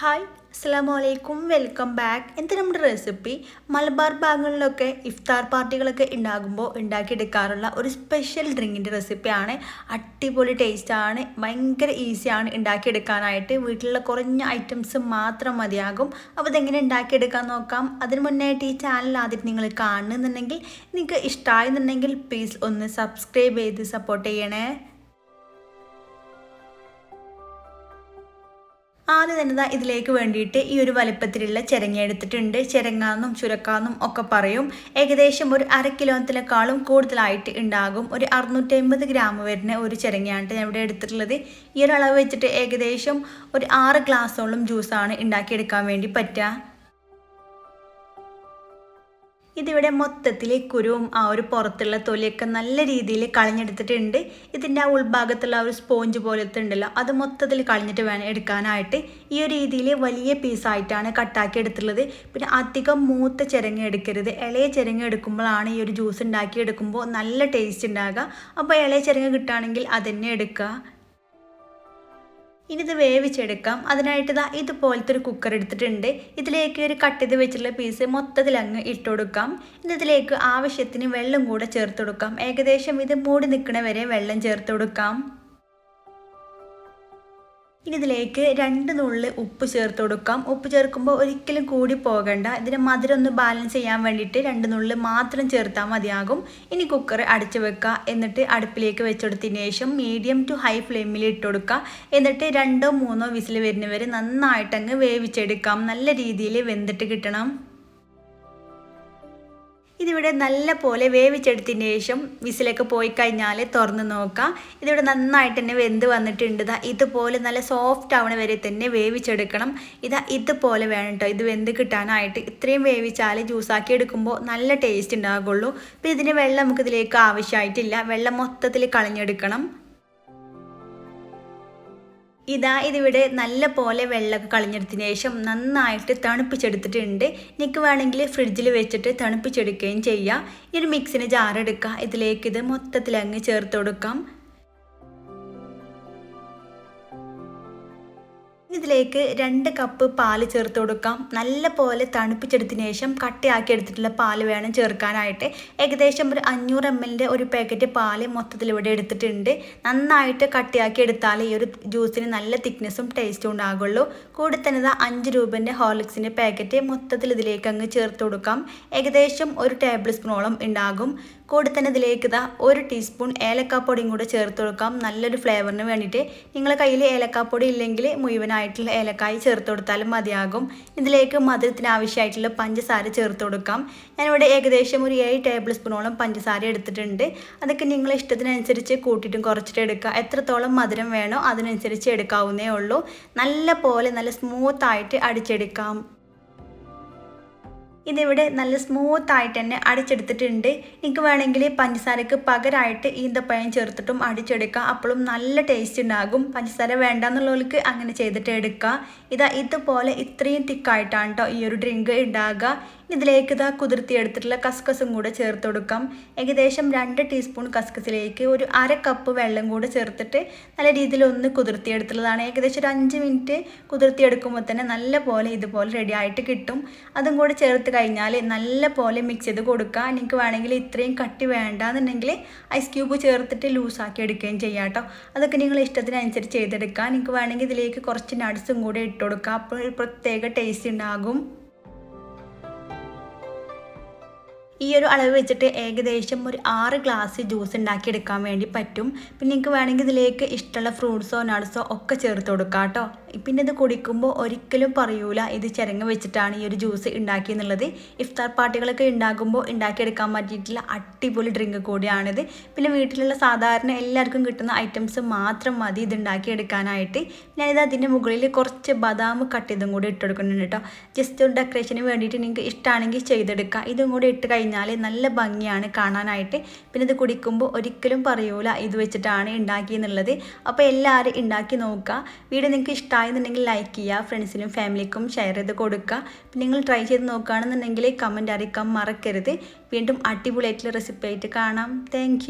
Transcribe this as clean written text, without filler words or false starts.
Hi അസ്സലാമു അലൈക്കും welcome back. എന്താ നമ്മുടെ റെസിപ്പി മലബാർ ഭാഗങ്ങളിലൊക്കെ ഇഫ്താർ പാർട്ടികളൊക്കെ ഉണ്ടാകുമ്പോൾ ഉണ്ടാക്കിയെടുക്കാറുള്ള ഒരു സ്പെഷ്യൽ ഡ്രിങ്കിൻ്റെ റെസിപ്പിയാണ്. അടിപൊളി ടേസ്റ്റാണ്, ഭയങ്കര ഈസിയാണ് ഉണ്ടാക്കിയെടുക്കാനായിട്ട്. വീട്ടിലുള്ള കുറഞ്ഞ ഐറ്റംസ് മാത്രം മതിയാകും. അപ്പോൾ ഇതെങ്ങനെ ഉണ്ടാക്കിയെടുക്കാൻ നോക്കാം. അതിന് മുന്നായിട്ട് ഈ ചാനൽ ആദ്യം നിങ്ങൾ കാണുന്നുണ്ടെങ്കിൽ നിങ്ങൾക്ക് ഇഷ്ടമായെന്നുണ്ടെങ്കിൽ പ്ലീസ് ഒന്ന് സബ്സ്ക്രൈബ് ചെയ്ത് സപ്പോർട്ട് ചെയ്യണേ. ആദ്യം തന്നെ ഇതിലേക്ക് വേണ്ടിയിട്ട് ഈ ഒരു വലിപ്പത്തിലുള്ള ചിരങ്ങ എടുത്തിട്ടുണ്ട്. ചിരങ്ങാന്നും ചുരക്കാന്നും ഒക്കെ പറയും. ഏകദേശം ഒരു 1/2 കിലോത്തിനേക്കാളും കൂടുതലായിട്ട് ഉണ്ടാകും. ഒരു 650 ഗ്രാം വരുന്ന ഒരു ചിരങ്ങയാണ് ഞാൻ ഇവിടെ എടുത്തിട്ടുള്ളത്. ഈ ഒരു അളവ് വെച്ചിട്ട് ഏകദേശം ഒരു 6 ഗ്ലാസോളം ജ്യൂസാണ് ഉണ്ടാക്കിയെടുക്കാൻ വേണ്ടി പറ്റുക. ഇതിവിടെ മൊത്തത്തിൽ കുരുവും ആ ഒരു പുറത്തുള്ള തൊലിയൊക്കെ നല്ല രീതിയിൽ കളഞ്ഞെടുത്തിട്ടുണ്ട്. ഇതിൻ്റെ ആ ഉൾഭാഗത്തുള്ള ഒരു സ്പോഞ്ച് പോലത്തെ ഉണ്ടല്ലോ, അത് മൊത്തത്തിൽ കളഞ്ഞിട്ട് വേണം എടുക്കാനായിട്ട്. ഈ ഒരു രീതിയിൽ വലിയ പീസായിട്ടാണ് കട്ടാക്കി എടുത്തുള്ളത്. പിന്നെ അധികം മൂത്ത ചിരങ്ങ എടുക്കരുത്. ഇളയ ചിരങ്ങ എടുക്കുമ്പോഴാണ് ഈ ഒരു ജ്യൂസ് ഉണ്ടാക്കി എടുക്കുമ്പോൾ നല്ല ടേസ്റ്റ് ഉണ്ടാകുക. അപ്പോൾ ഇളയ ചിരങ്ങ കിട്ടുകയാണെങ്കിൽ അതന്നെ എടുക്കുക. ഇനി ഇത് വേവിച്ചെടുക്കാം. അതിനായിട്ട് ഇതുപോലത്തെ ഒരു കുക്കർ എടുത്തിട്ടുണ്ട്. ഇതിലേക്ക് ഒരു കട്ട് ചെയ്ത് വെച്ചിട്ടുള്ള പീസ് മൊത്തത്തിൽ അങ്ങ് ഇട്ട് കൊടുക്കാം. ഇനി ഇതിലേക്ക് ആവശ്യത്തിന് വെള്ളം കൂടെ ചേർത്ത് കൊടുക്കാം. ഏകദേശം ഇത് മൂടി നിൽക്കണ വരെ വെള്ളം ചേർത്ത് കൊടുക്കാം. ഇനി ഇതിലേക്ക് 2 നുള്ളി ഉപ്പ് ചേർത്ത് കൊടുക്കാം. ഉപ്പ് ചേർക്കുമ്പോൾ ഒരിക്കലും കൂടി പോകണ്ട. ഇതിന് മധുരം ഒന്ന് ബാലൻസ് ചെയ്യാൻ വേണ്ടിയിട്ട് 2 നുള്ളി മാത്രം ചേർത്താൽ മതിയാകും. ഇനി കുക്കർ അടച്ചു വെക്കുക. എന്നിട്ട് അടുപ്പിലേക്ക് വെച്ചെടുത്തതിന് ശേഷം മീഡിയം ടു ഹൈ ഫ്ലെയിമിൽ ഇട്ട് കൊടുക്കുക. എന്നിട്ട് 2-3 വിസിൽ വരുന്നവരെ നന്നായിട്ടങ്ങ് വേവിച്ചെടുക്കാം. നല്ല രീതിയിൽ വെന്തിട്ട് കിട്ടണം. ഇതിവിടെ നല്ല പോലെ വേവിച്ചെടുത്തതിന് ശേഷം വിസിലൊക്കെ പോയി കഴിഞ്ഞാൽ തുറന്ന് നോക്കാം. ഇതിവിടെ നന്നായിട്ട് തന്നെ വെന്ത് വന്നിട്ടുണ്ട്. ഇതുപോലെ നല്ല സോഫ്റ്റ് ആവണ വരെ തന്നെ വേവിച്ചെടുക്കണം. ഇതുപോലെ വേണം കേട്ടോ ഇത് വെന്ത് കിട്ടാനായിട്ട്. ഇത്രയും വേവിച്ചാൽ ജ്യൂസാക്കി എടുക്കുമ്പോൾ നല്ല ടേസ്റ്റ് ഉണ്ടാകുള്ളൂ. അപ്പോൾ ഇതിന് വെള്ളം നമുക്കിതിലേക്ക് ആവശ്യമായിട്ടില്ല. വെള്ളം മൊത്തത്തിൽ കളഞ്ഞെടുക്കണം. ഇതിവിടെ നല്ല പോലെ വെള്ളമൊക്കെ കളഞ്ഞെടുത്തതിന് ശേഷം നന്നായിട്ട് തണുപ്പിച്ചെടുത്തിട്ടുണ്ട്. നിങ്ങൾക്ക് വേണമെങ്കിൽ ഫ്രിഡ്ജിൽ വെച്ചിട്ട് തണുപ്പിച്ചെടുക്കുകയും ചെയ്യാം. ഈ ഒരു മിക്സിന് ജാറെടുക്കുക. ഇതിലേക്ക് ഇത് മൊത്തത്തിൽ അങ്ങ് ചേർത്ത് കൊടുക്കാം. ഇതിലേക്ക് 2 കപ്പ് പാല് ചേർത്ത് കൊടുക്കാം. നല്ല പോലെ തണുപ്പിച്ചെടുത്തതിന് ശേഷം കട്ടിയാക്കി എടുത്തിട്ടുള്ള പാല് വേണം ചേർക്കാനായിട്ട്. ഏകദേശം ഒരു 500 ml ഒരു പാക്കറ്റ് പാല് മൊത്തത്തിൽ ഇവിടെ എടുത്തിട്ടുണ്ട്. നന്നായിട്ട് കട്ടിയാക്കി എടുത്താൽ ഈ ഒരു ജ്യൂസിന് നല്ല തിക്നെസ്സും ടേസ്റ്റും ഉണ്ടാകുള്ളൂ. കൂടെ തന്നെ 5 രൂപേൻ്റെ ഹോർലിക്സിൻ്റെ പാക്കറ്റ് മൊത്തത്തിൽ ഇതിലേക്ക് അങ്ങ് ചേർത്ത് കൊടുക്കാം. ഏകദേശം 1 ടേബിൾ സ്പൂണോളം ഉണ്ടാകും. കൂടെ തന്നെ ഇതിലേക്ക് 1 ടീസ്പൂൺ ഏലക്കാപ്പൊടിയും കൂടെ ചേർത്ത് കൊടുക്കാം. നല്ലൊരു ഫ്ലേവറിന് വേണ്ടിയിട്ട്. നിങ്ങളുടെ കയ്യിൽ ഏലക്കാപ്പൊടി ഇല്ലെങ്കിൽ മുഴുവനായിട്ടുള്ള ഏലക്കായ് ചേർത്ത് കൊടുത്താലും മതിയാകും. ഇതിലേക്ക് മധുരത്തിന് ആവശ്യമായിട്ടുള്ള പഞ്ചസാര ചേർത്ത് കൊടുക്കാം. ഞാനിവിടെ ഏകദേശം ഒരു 7 ടേബിൾ സ്പൂണോളം പഞ്ചസാര എടുത്തിട്ടുണ്ട്. അതൊക്കെ നിങ്ങളുടെ ഇഷ്ടത്തിനനുസരിച്ച് കൂട്ടിയിട്ടും കുറച്ചിട്ട് എടുക്കുക. എത്രത്തോളം മധുരം വേണോ അതിനനുസരിച്ച് എടുക്കാവുന്നേ ഉള്ളൂ. നല്ല പോലെ നല്ല സ്മൂത്തായിട്ട് അടിച്ചെടുക്കാം. ഇതിവിടെ നല്ല സ്മൂത്തായിട്ട് തന്നെ അടിച്ചെടുത്തിട്ടുണ്ട്. നിങ്ങൾക്ക് വേണമെങ്കിൽ പഞ്ചസാരക്ക് പകരമായിട്ട് ഈന്തപ്പഴം ചേർത്തിട്ടും അടിച്ചെടുക്കുക. അപ്പോഴും നല്ല ടേസ്റ്റ് ഉണ്ടാകും. പഞ്ചസാര വേണ്ടെന്നുള്ളവർക്ക് അങ്ങനെ ചെയ്തിട്ട് എടുക്കുക. ഇതുപോലെ ഇത്രയും തിക്കായിട്ടാണ് കേട്ടോ ഈ ഒരു ഡ്രിങ്ക് ഉണ്ടാകുക. ഇതിലേക്ക് കുതിർത്തിയെടുത്തിട്ടുള്ള കസ്കസും കൂടെ ചേർത്ത് കൊടുക്കാം. ഏകദേശം 2 ടീസ്പൂൺ കസ്കസിലേക്ക് ഒരു 1/2 കപ്പ് വെള്ളം കൂടെ ചേർത്തിട്ട് നല്ല രീതിയിൽ ഒന്ന് കുതിർത്തിയെടുത്തുള്ളതാണ്. ഏകദേശം ഒരു 5 മിനിറ്റ് കുതിർത്തിയെടുക്കുമ്പോൾ തന്നെ നല്ല പോലെ ഇതുപോലെ റെഡി ആയിട്ട് കിട്ടും. അതും കൂടെ ചേർത്ത് കഴിഞ്ഞാൽ നല്ല പോലെ മിക്സ് ചെയ്ത് കൊടുക്കുക. നിങ്ങൾക്ക് വേണമെങ്കിൽ ഇത്രയും കട്ടി വേണ്ടാന്നുണ്ടെങ്കിൽ ഐസ് ക്യൂബ് ചേർത്തിട്ട് ലൂസാക്കി എടുക്കുകയും ചെയ്യാം കേട്ടോ. അതൊക്കെ നിങ്ങൾ ഇഷ്ടത്തിനനുസരിച്ച് ചെയ്തെടുക്കുക. നിങ്ങൾക്ക് വേണമെങ്കിൽ ഇതിലേക്ക് കുറച്ച് നട്ട്സും കൂടെ ഇട്ട് കൊടുക്കുക. അപ്പോൾ ഒരു പ്രത്യേക ടേസ്റ്റ് ഉണ്ടാകും. ഈ ഒരു അളവ് വെച്ചിട്ട് ഏകദേശം ഒരു 6 ഗ്ലാസ് ജ്യൂസ് ഉണ്ടാക്കിയെടുക്കാൻ വേണ്ടി പറ്റും. പിന്നെ നിങ്ങൾക്ക് വേണമെങ്കിൽ ഇതിലേക്ക് ഇഷ്ടമുള്ള ഫ്രൂട്ട്സോ നട്ട്സോ ഒക്കെ ചേർത്ത് കൊടുക്കാം കേട്ടോ. പിന്നെ ഇത് കുടിക്കുമ്പോൾ ഒരിക്കലും പറയൂല ഇത് ചിരങ്ങ വെച്ചിട്ടാണ് ഈ ഒരു ജ്യൂസ് ഉണ്ടാക്കിയെന്നുള്ളത്. ഇഫ്താർ പാർട്ടികളൊക്കെ ഉണ്ടാകുമ്പോൾ ഉണ്ടാക്കിയെടുക്കാൻ പറ്റിയിട്ടുള്ള അടിപൊളി ഡ്രിങ്ക് കൂടിയാണിത്. പിന്നെ വീട്ടിലുള്ള സാധാരണ എല്ലാവർക്കും കിട്ടുന്ന ഐറ്റംസ് മാത്രം മതി ഇത് ഉണ്ടാക്കിയെടുക്കാനായിട്ട്. ഞാനിത് അതിൻ്റെ മുകളിൽ കുറച്ച് ബദാം കട്ട് ചെയ്തും കൂടി ഇട്ട് കൊടുക്കുന്നുണ്ട് കേട്ടോ. ജസ്റ്റ് ഒരു ഡെക്കറേഷന് വേണ്ടിയിട്ട് നിങ്ങൾക്ക് ഇഷ്ടമാണെങ്കിൽ ചെയ്തെടുക്കുക. ഇതും കൂടി ഇട്ട് കഴിഞ്ഞാൽ നല്ല ഭംഗിയാണ് കാണാനായിട്ട്. പിന്നെ ഇത് കുടിക്കുമ്പോൾ ഒരിക്കലും പറയൂല ഇത് വെച്ചിട്ടാണ് ഉണ്ടാക്കിയെന്നുള്ളത്. അപ്പോൾ എല്ലാവരും ഉണ്ടാക്കി നോക്കുക. വീഡിയോ നിങ്ങൾക്ക് ഇഷ്ടമായെന്നുണ്ടെങ്കിൽ ലൈക്ക് ചെയ്യുക. ഫ്രണ്ട്സിനും ഫാമിലിക്കും ഷെയർ ചെയ്ത് കൊടുക്കുക. പിന്നെ നിങ്ങൾ ട്രൈ ചെയ്ത് നോക്കുകയാണെന്നുണ്ടെങ്കിൽ കമൻറ്റ് അറിയിക്കാൻ മറക്കരുത്. വീണ്ടും അടിപൊളിയായിട്ടുള്ള റെസിപ്പി ആയിട്ട് കാണാം. താങ്ക്